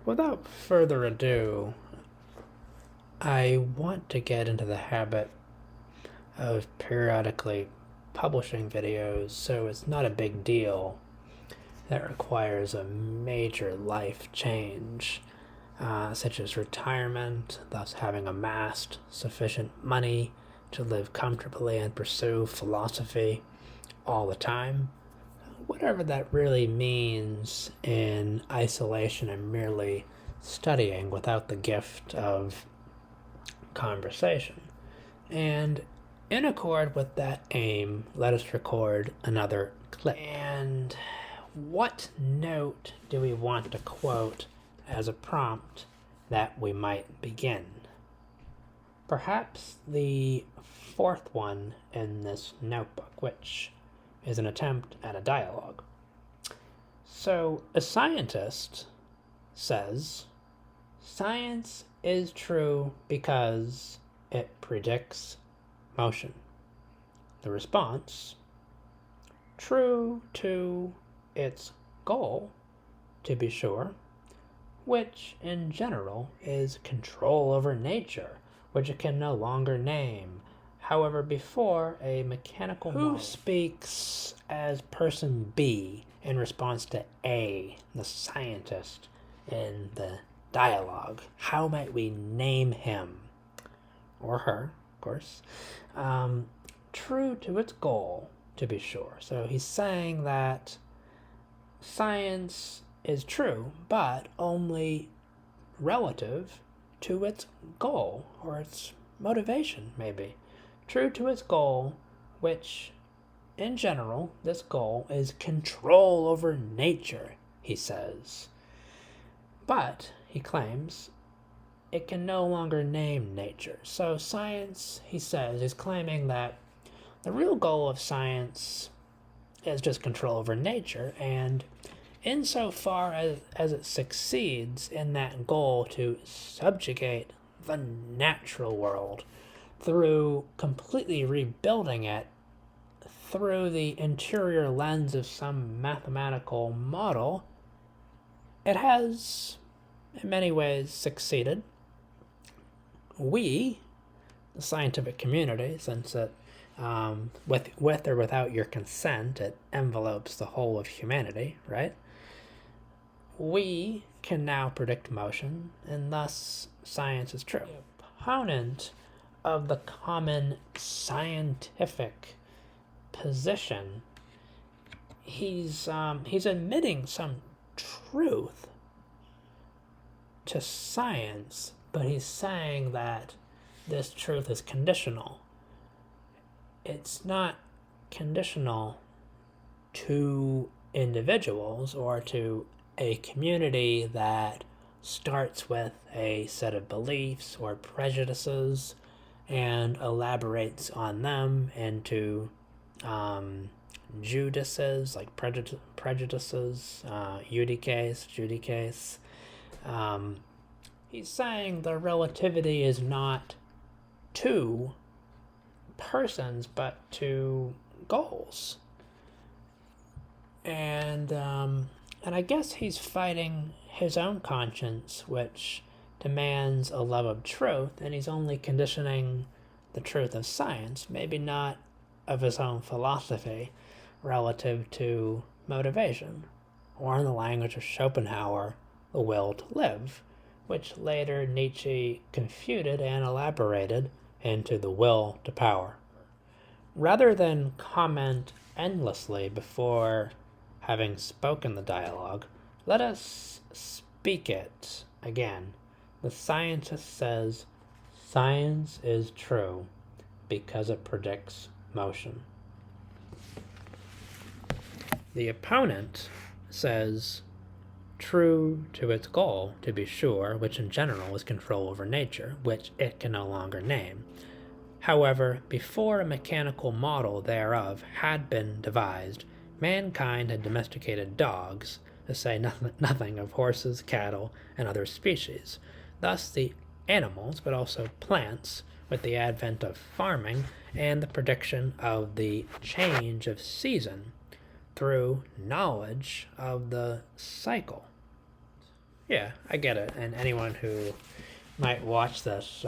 Without further ado, I want to get into the habit of periodically publishing videos so it's not a big deal that requires a major life change, such as retirement, thus having amassed sufficient money to live comfortably and pursue philosophy all the time. Whatever that really means in isolation and merely studying without the gift of conversation. And in accord with that aim, let us record another clip. And what note do we want to quote as a prompt that we might begin? Perhaps the fourth one in this notebook, which is an attempt at a dialogue. So, a scientist says, science is true because it predicts motion. The response, true to its goal, to be sure, which in general is control over nature, which it can no longer name. However, before a mechanical model. Who speaks as person B in response to A, the scientist, in the dialogue? How might we name him? Or her, of course. True to its goal, to be sure. So he's saying that science is true, but only relative to its goal, or its motivation, maybe. True to its goal, which, in general, this goal is control over nature, he says. But, he claims, it can no longer name nature. So science, he says, is claiming that the real goal of science is just control over nature, and insofar as it succeeds in that goal to subjugate the natural world through completely rebuilding it through the interior lens of some mathematical model, it has in many ways succeeded. We, the scientific community, since it with or without your consent, it envelopes the whole of humanity, right? We can now predict motion, and thus science is true. The opponent of the common scientific position, he's admitting some truth to science, but he's saying that this truth is conditional. It's not conditional to individuals or to a community that starts with a set of beliefs or prejudices and elaborates on them into judices, like prejudices, judices. He's saying the relativity is not to persons, but to goals. And I guess he's fighting his own conscience, which demands a love of truth, and he's only conditioning the truth of science, maybe not of his own philosophy, relative to motivation, or in the language of Schopenhauer, the will to live, which later Nietzsche confuted and elaborated into the will to power. Rather than comment endlessly before having spoken the dialogue, let us speak it again. The scientist says, science is true because it predicts motion. The opponent says, true to its goal, to be sure, which in general is control over nature, which it can no longer name. However, before a mechanical model thereof had been devised, mankind had domesticated dogs, to say nothing of horses, cattle, and other species. Thus the animals, but also plants, with the advent of farming and the prediction of the change of season through knowledge of the cycle. Yeah, I get it. And anyone who might watch this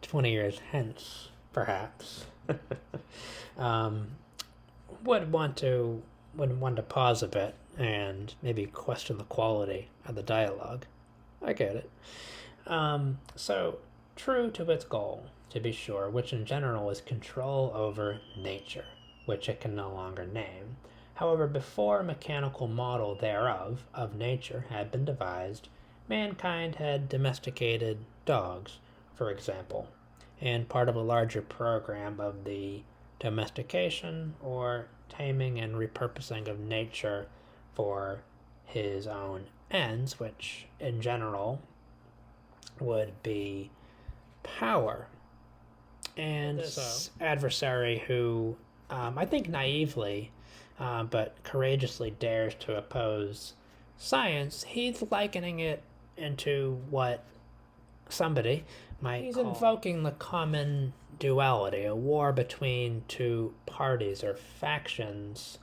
20 years hence, perhaps, um, would want to pause a bit and maybe question the quality of the dialogue. I get it. So, true to its goal, to be sure, which in general is control over nature, which it can no longer name. However, before a mechanical model thereof of nature had been devised, mankind had domesticated dogs, for example, and part of a larger program of the domestication or taming and repurposing of nature for his own ends, which in general would be power. And this adversary who I think naively but courageously dares to oppose science, he's likening it into what somebody might He's invoking the common duality, a war between two parties or factions,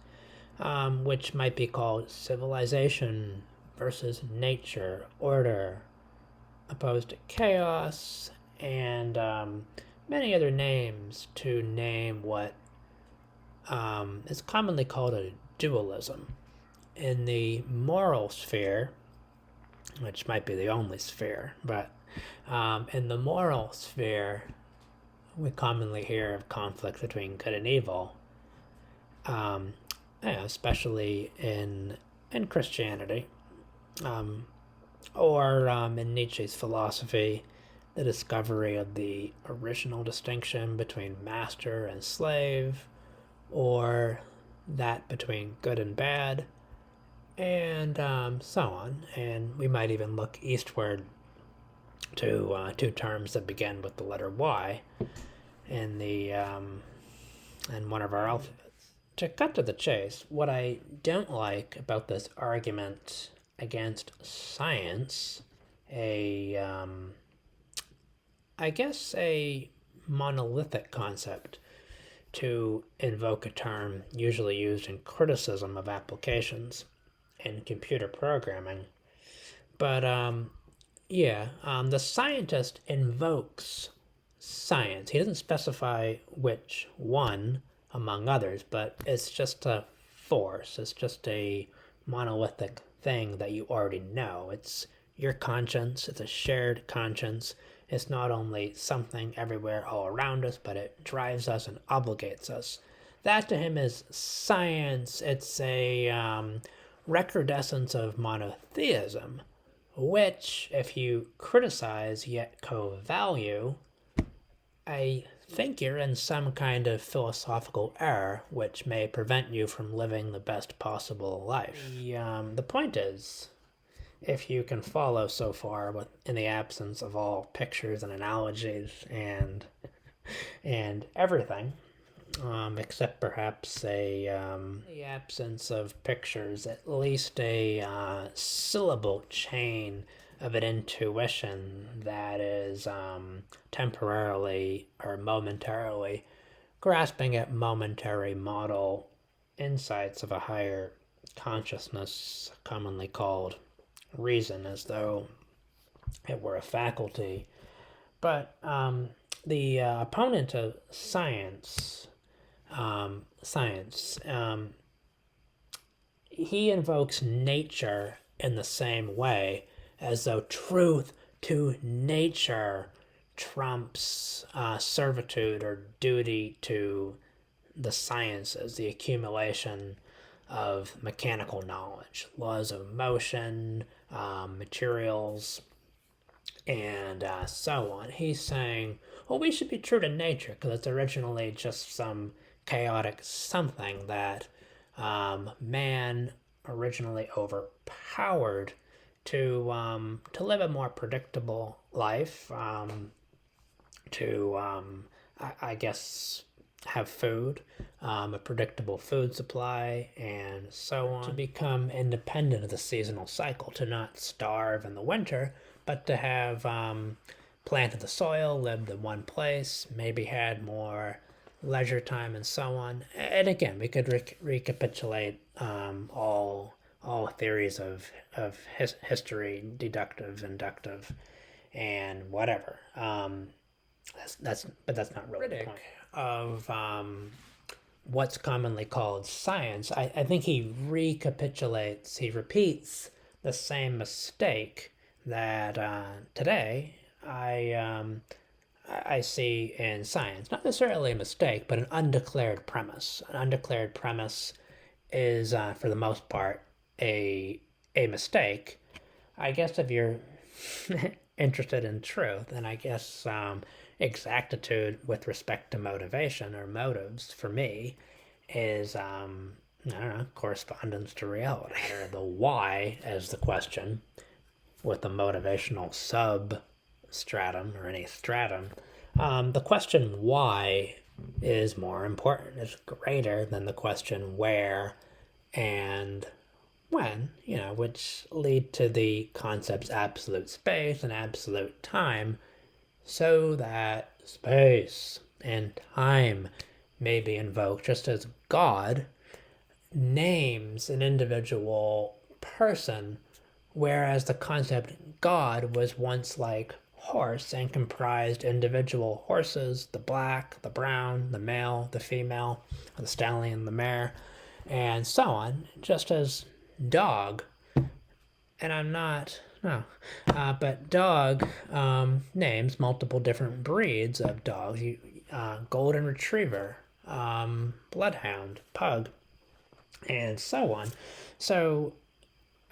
which might be called civilization versus nature, order, opposed to chaos, and many other names to name what is commonly called a dualism. In the moral sphere, which might be the only sphere, but in the moral sphere, we commonly hear of conflict between good and evil, especially in Christianity, or in Nietzsche's philosophy, the discovery of the original distinction between master and slave, or that between good and bad, and so on. And we might even look eastward to two terms that begin with the letter Y in the in one of our alphabets. To cut to the chase, what I don't like about this argument against science, I guess a monolithic concept, to invoke a term usually used in criticism of applications in computer programming. But the scientist invokes science. He doesn't specify which one among others, but it's just a force. It's just a monolithic thing that you already know. It's your conscience. It's a shared conscience. It's not only something everywhere all around us, but it drives us and obligates us. That to him is science. It's a recrudescence of monotheism, which, if you criticize yet co-value, I think you're in some kind of philosophical error, which may prevent you from living the best possible life. The point is, if you can follow so far, with in the absence of all pictures and analogies and everything, except perhaps the absence of pictures, at least a syllable chain of an intuition that is temporarily or momentarily grasping at momentary model insights of a higher consciousness, commonly called reason, as though it were a faculty. But the opponent of science, he invokes nature in the same way, as though truth to nature trumps servitude or duty to the sciences, the accumulation of mechanical knowledge, laws of motion, materials, and so on. He's saying, well, we should be true to nature because it's originally just some chaotic something that man originally overpowered to live a more predictable life, I guess, have food, a predictable food supply, and so on. To become independent of the seasonal cycle, to not starve in the winter, but to have planted the soil, lived in one place, maybe had more leisure time, and so on. And again, we could recapitulate all all theories of history, deductive, inductive, and whatever. But that's not really the point of what's commonly called science. I think he repeats the same mistake that today I see in science. Not necessarily a mistake, but an undeclared premise. An undeclared premise is, for the most part, a mistake. I guess if you're interested in truth, then I guess exactitude with respect to motivation or motives for me is I don't know, correspondence to reality. Or the why as the question with the motivational substratum or any stratum. The question why is more important. It's greater than the question where and when, which lead to the concepts absolute space and absolute time, so that space and time may be invoked just as God names an individual person, whereas the concept God was once like horse and comprised individual horses, the black, the brown, the male, the female, the stallion, the mare, and so on, just as dog. And I'm not, no, but dog names multiple different breeds of dogs. Golden Retriever, Bloodhound, Pug, and so on. So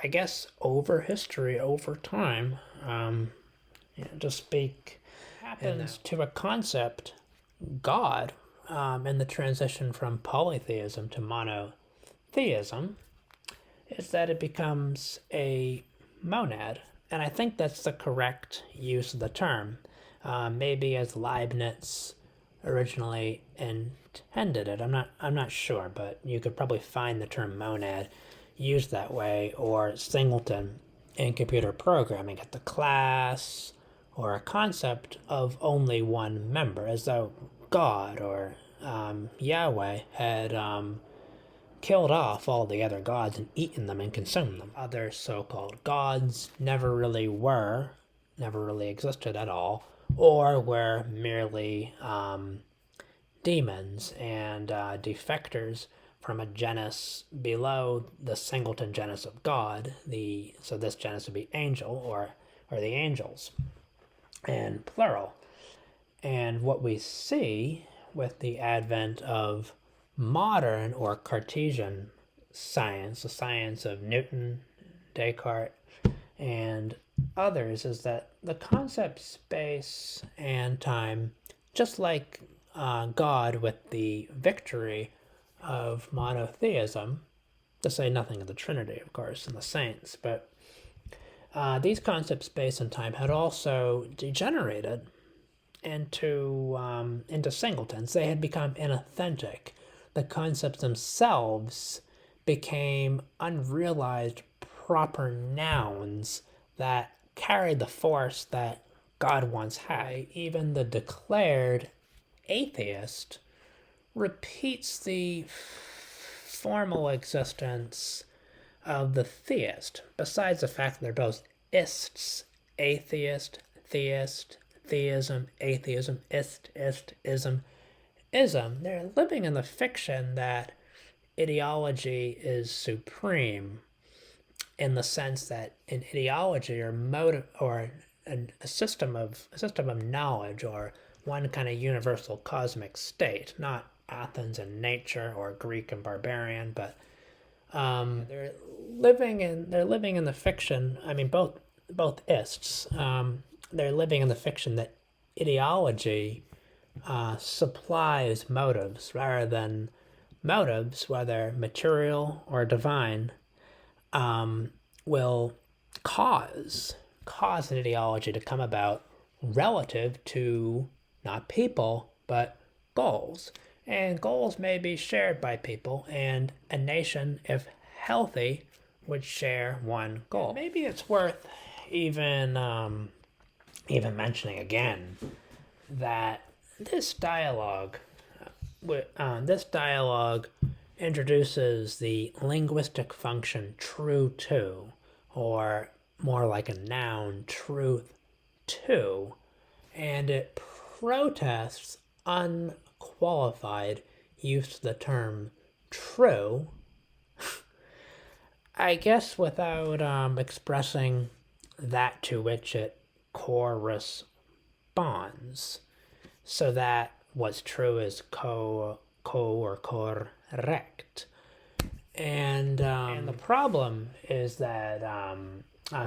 I guess over history, over time, to speak happens to a concept, God, in the transition from polytheism to monotheism, is that it becomes a monad. And I think that's the correct use of the term. Maybe as Leibniz originally intended it. I'm not sure, but you could probably find the term monad used that way, or singleton in computer programming at the class or a concept of only one member, as though God or Yahweh had killed off all the other gods and eaten them and consumed them. Other so-called gods never really existed at all, or were merely demons and defectors from a genus below the singleton genus of God. So this genus would be angel, or the angels, and plural. And what we see with the advent of modern or Cartesian science, the science of Newton, Descartes, and others, is that the concept space and time, just like God with the victory of monotheism, to say nothing of the Trinity, of course, and the saints, but these concepts, space and time, had also degenerated into singletons. They had become inauthentic. The concepts themselves became unrealized proper nouns that carried the force that God once had. Even the declared atheist repeats the formal existence of the theist, besides the fact that they're both ists, atheist, theist, theism, atheism, ism. They're living in the fiction that ideology is supreme, in the sense that an ideology or motive or a system of knowledge, or one kind of universal cosmic state, not Athens and nature or Greek and barbarian, but they're living in the fiction. I mean, both ists. They're living in the fiction that ideology supplies motives, rather than motives, whether material or divine, will cause an ideology to come about relative to not people, but goals. And goals may be shared by people, and a nation, if healthy, would share one goal. Maybe it's worth even mentioning again that this dialogue introduces the linguistic function true to, or more like a noun, truth to, and it protests unqualified use of the term true, I guess without expressing that to which it corresponds. So that what's true is co or correct. And the problem is that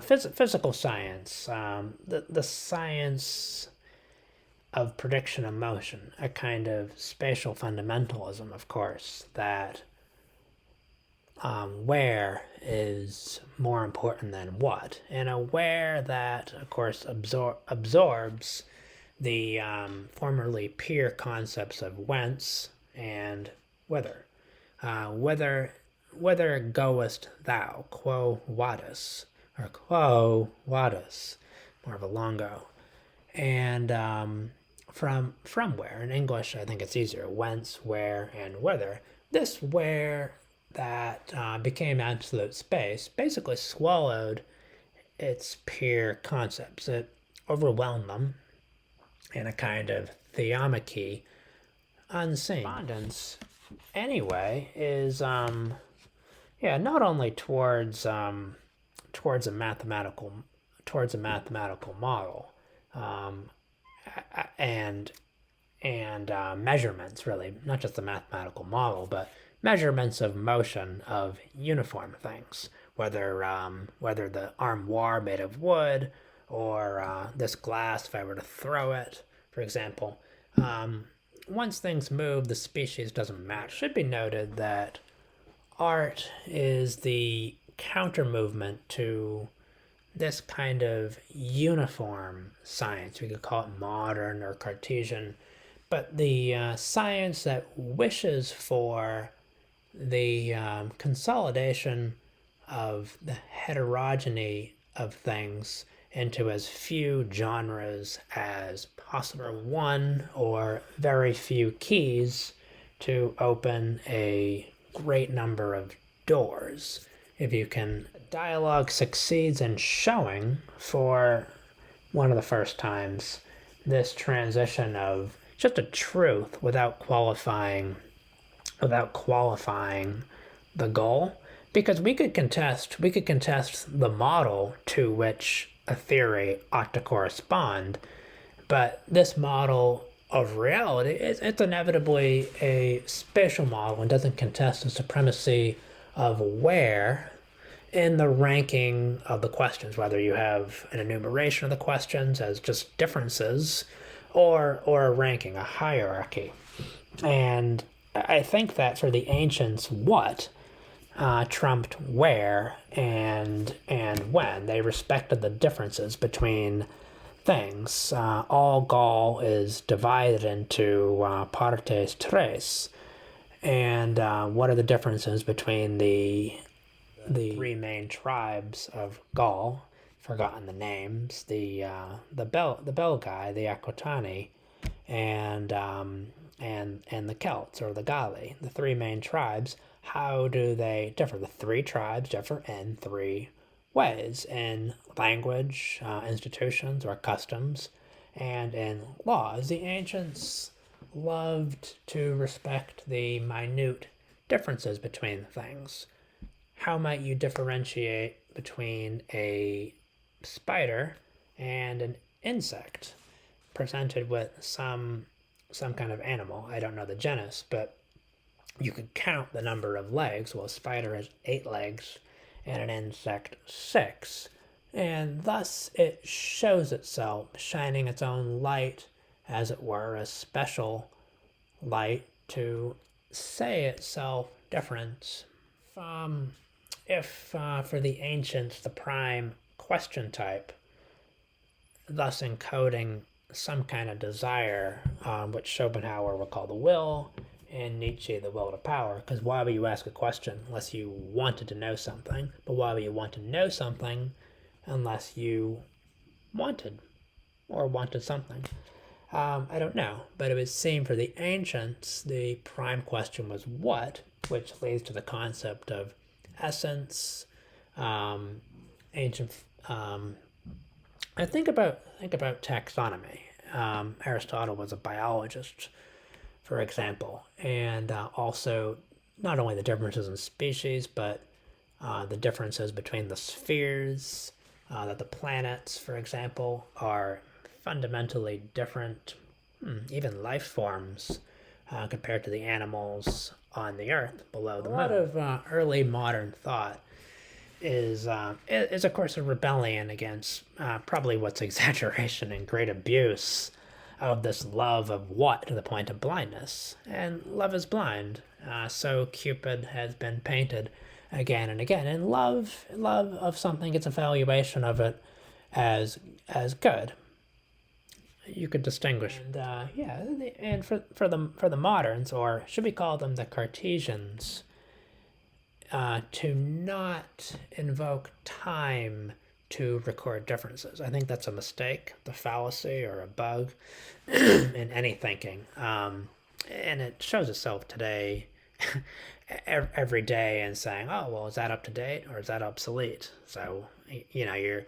physical science, the science of prediction of motion, a kind of spatial fundamentalism, of course, that where is more important than what, and a where that, of course, absorbs the formerly pure concepts of whence and whither. Whither goest thou, quo vadis, or quo vadis, more of a longo. And from where, in English I think it's easier, whence, where, and whither. This where that became absolute space basically swallowed its pure concepts. It overwhelmed them in a kind of theomacy unseen. Correspondence, anyway, is not only towards a mathematical model, and measurements, really, not just the mathematical model, but measurements of motion of uniform things, whether the armoire made of wood or this glass, if I were to throw it, for example. Once things move, the species doesn't match. It should be noted that art is the counter movement to this kind of uniform science. We could call it modern or Cartesian, but the science that wishes for the consolidation of the heterogeneity of things into as few genres as possible, one or very few keys to open a great number of doors. If you can, dialogue succeeds in showing, for one of the first times, this transition of just a truth without qualifying the goal, because we could contest the model to which a theory ought to correspond, but this model of reality, it's inevitably a spatial model and doesn't contest the supremacy of where in the ranking of the questions, whether you have an enumeration of the questions as just differences or a ranking, a hierarchy. And I think that for the ancients, what trumped where and when. They respected the differences between things. All Gaul is divided into partes tres. And what are the differences between the three main tribes of Gaul? Forgotten the names. The Belgae, the Aquitani, and the Celts, or the Galli, the three main tribes. How do they differ? The three tribes differ in three ways: in language, institutions, or customs, and in laws. The ancients loved to respect the minute differences between things. How might you differentiate between a spider and an insect presented with some kind of animal? I don't know the genus, but you could count the number of legs. Well, a spider has 8 legs and an insect 6. And thus it shows itself, shining its own light, as it were, a special light to say itself different. If for the ancients, the prime question type, thus encoding some kind of desire, which Schopenhauer would call the will, and Nietzsche the will to power. Because why would you ask a question unless you wanted to know something? But why would you want to know something unless you wanted something? I don't know, but it would seem for the ancients, the prime question was what, which leads to the concept of essence. Ancient, I think about taxonomy. Aristotle was a biologist, for example, and also not only the differences in species, but the differences between the spheres, that the planets, for example, are fundamentally different, even life forms, compared to the animals on the Earth below the moon. A lot of early modern thought is of course a rebellion against probably what's exaggeration and great abuse of this love of what to the point of blindness. And love is blind. So Cupid has been painted again and again. And love of something, its evaluation of it as good. You could distinguish. And and for the moderns, or should we call them the Cartesians, to not invoke time to record differences. I think that's a mistake, the fallacy or a bug in any thinking. And it shows itself today, every day, and saying, "Oh, well, is that up to date or is that obsolete?" So you're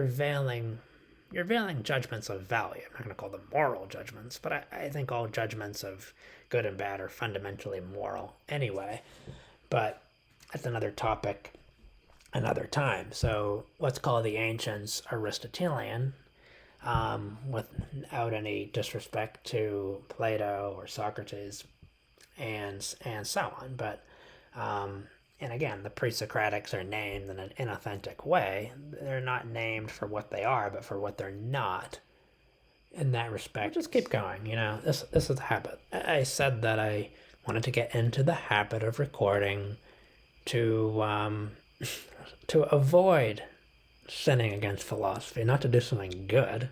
veiling judgments of value. I'm not going to call them moral judgments, but I think all judgments of good and bad are fundamentally moral anyway. But that's another topic another time. So let's call the ancients Aristotelian, without any disrespect to Plato or Socrates and so on. But and again, the pre-Socratics are named in an inauthentic way. They're not named for what they are, but for what they're not. In that respect, just keep going. This is a habit. I said that I wanted to get into the habit of recording to avoid sinning against philosophy, not to do something good.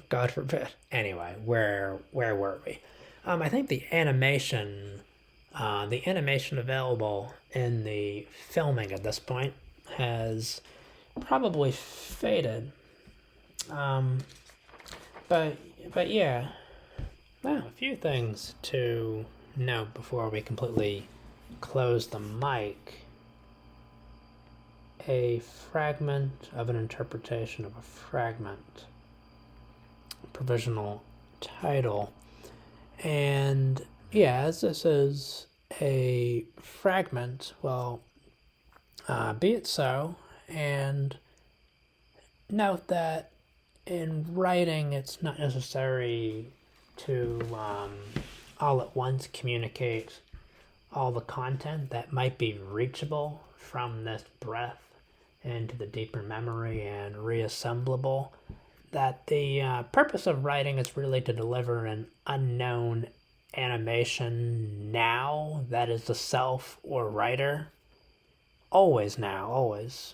God forbid. Anyway, where were we? I think the animation available in the filming at this point has probably faded. But yeah, well, a few things to note before we completely close the mic. A fragment of an interpretation of a fragment. Provisional title. And yeah, as this is a fragment, well, be it so. And note that in writing, it's not necessary to all at once communicate all the content that might be reachable from this breath into the deeper memory and reassemblable. That the purpose of writing is really to deliver an unknown animation now that is the self or writer. Always now, always.